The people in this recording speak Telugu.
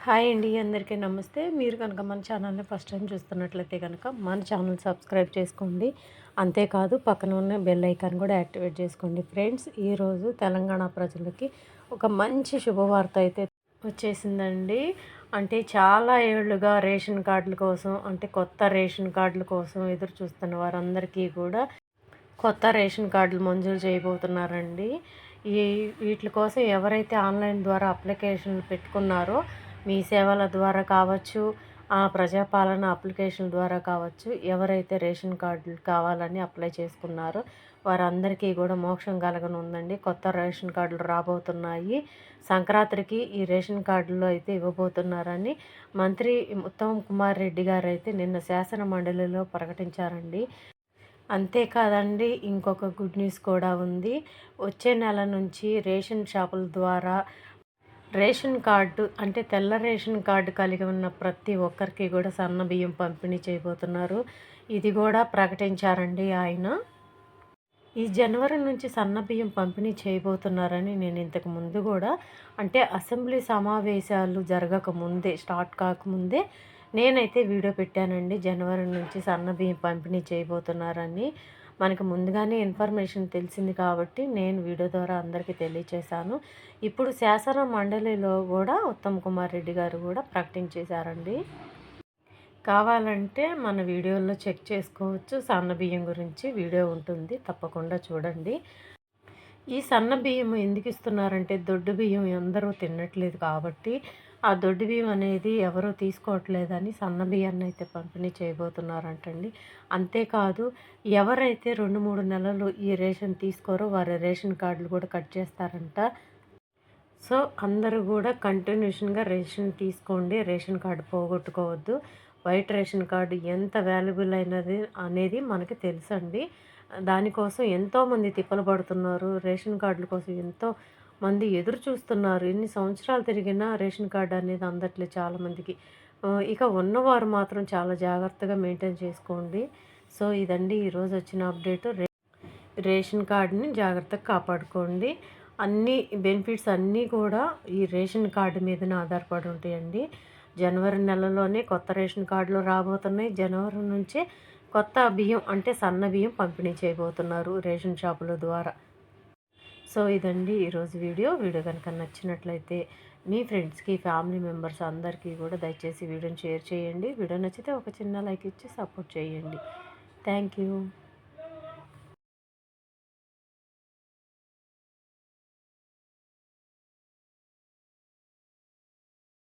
హాయ్ అండి, అందరికీ నమస్తే. మీరు కనుక మన ఛానల్ని ఫస్ట్ టైం చూస్తున్నట్లయితే కనుక మన ఛానల్ సబ్స్క్రైబ్ చేసుకోండి. అంతేకాదు పక్కన ఉన్న బెల్ ఐకాన్ కూడా యాక్టివేట్ చేసుకోండి. ఫ్రెండ్స్, ఈరోజు తెలంగాణ ప్రజలకి ఒక మంచి శుభవార్త అయితే వచ్చేసిందండి. అంటే చాలా ఏళ్ళుగా రేషన్ కార్డుల కోసం, అంటే కొత్త రేషన్ కార్డుల కోసం ఎదురు చూస్తున్న వారందరికీ కూడా కొత్త రేషన్ కార్డులు మంజూరు చేయబోతున్నారండి. ఈ వీటి కోసం ఎవరైతే ఆన్లైన్ ద్వారా అప్లికేషన్లు పెట్టుకున్నారో, మీ సేవల ద్వారా కావచ్చు, ప్రజాపాలన అప్లికేషన్ ద్వారా కావచ్చు, ఎవరైతే రేషన్ కార్డులు కావాలని అప్లై చేసుకున్నారో వారందరికీ కూడా మోక్షం కలగనుందండి. కొత్త రేషన్ కార్డులు రాబోతున్నాయి. సంక్రాంతికి ఈ రేషన్ కార్డులు అయితే ఇవ్వబోతున్నారని మంత్రి ఉత్తమ్ కుమార్ రెడ్డి గారు అయితే నిన్న శాసన మండలిలో ప్రకటించారండి. అంతేకాదండి, ఇంకొక గుడ్ న్యూస్ కూడా ఉంది. వచ్చే నెల నుంచి రేషన్ షాపుల ద్వారా రేషన్ కార్డు, అంటే తెల్ల రేషన్ కార్డు కలిగి ఉన్న ప్రతి ఒక్కరికి కూడా సన్న బియ్యం పంపిణీ చేయబోతున్నారు. ఇది కూడా ప్రకటించారండి ఆయన. ఈ జనవరి నుంచి సన్న బియ్యం పంపిణీ చేయబోతున్నారని నేను ఇంతకు ముందు కూడా, అంటే అసెంబ్లీ సమావేశాలు జరగకముందే, స్టార్ట్ కాకముందే నేనైతే వీడియో పెట్టానండి. జనవరి నుంచి సన్న బియ్యం పంపిణీ చేయబోతున్నారని మనకు ముందుగానే ఇన్ఫర్మేషన్ తెలిసింది కాబట్టి నేను వీడియో ద్వారా అందరికీ తెలియచేశాను. ఇప్పుడు శాసన మండలిలో కూడా ఉత్తమ్ కుమార్ రెడ్డి గారు కూడా ప్రకటించేశారండి. కావాలంటే మన వీడియోలో చెక్ చేసుకోవచ్చు. సన్న బియ్యం గురించి వీడియో ఉంటుంది, తప్పకుండా చూడండి. ఈ సన్న బియ్యం ఎందుకు ఇస్తున్నారంటే, దొడ్డు బియ్యం అందరూ తినట్లేదు కాబట్టి ఆ దొడ్డు బియ్యం అనేది ఎవరూ తీసుకోవట్లేదని సన్న బియ్యాన్ని అయితే పంపిణీ చేయబోతున్నారంటండి. అంతేకాదు, ఎవరైతే 2-3 నెలలు ఈ రేషన్ తీసుకోరో వారి రేషన్ కార్డులు కూడా కట్ చేస్తారంట. సో అందరూ కూడా కంటిన్యూషన్గా రేషన్ తీసుకోండి, రేషన్ కార్డు పోగొట్టుకోవద్దు. వైట్ రేషన్ కార్డు ఎంత వాల్యుబుల్ అయినది అనేది మనకి తెలుసండి. దానికోసం ఎంతోమంది తిప్పలు పడుతున్నారు. రేషన్ కార్డుల కోసం ఎంతో మంది ఎదురు చూస్తున్నారు. ఎన్ని సంవత్సరాలు తిరిగినా రేషన్ కార్డు అనేది అందట్లేదు చాలామందికి. ఇక ఉన్నవారు మాత్రం చాలా జాగ్రత్తగా మెయింటైన్ చేసుకోండి. సో ఇదండి ఈరోజు వచ్చిన అప్డేటు. రేషన్ కార్డుని జాగ్రత్తగా కాపాడుకోండి. అన్ని బెనిఫిట్స్ అన్నీ కూడా ఈ రేషన్ కార్డు మీదనే ఆధారపడి ఉంటాయండి. జనవరి నెలలోనే కొత్త రేషన్ కార్డులు రాబోతున్నాయి. జనవరి నుంచే కొత్త బియ్యం, అంటే సన్న బియ్యం పంపిణీ చేయబోతున్నారు రేషన్ షాపుల ద్వారా. సో ఇదండి ఈరోజు వీడియో. కనుక నచ్చినట్లయితే మీ ఫ్రెండ్స్కి, ఫ్యామిలీ మెంబర్స్ అందరికీ కూడా దయచేసి వీడియోని షేర్ చేయండి. వీడియో నచ్చితే ఒక చిన్న లైక్ ఇచ్చి సపోర్ట్ చేయండి. Thank you.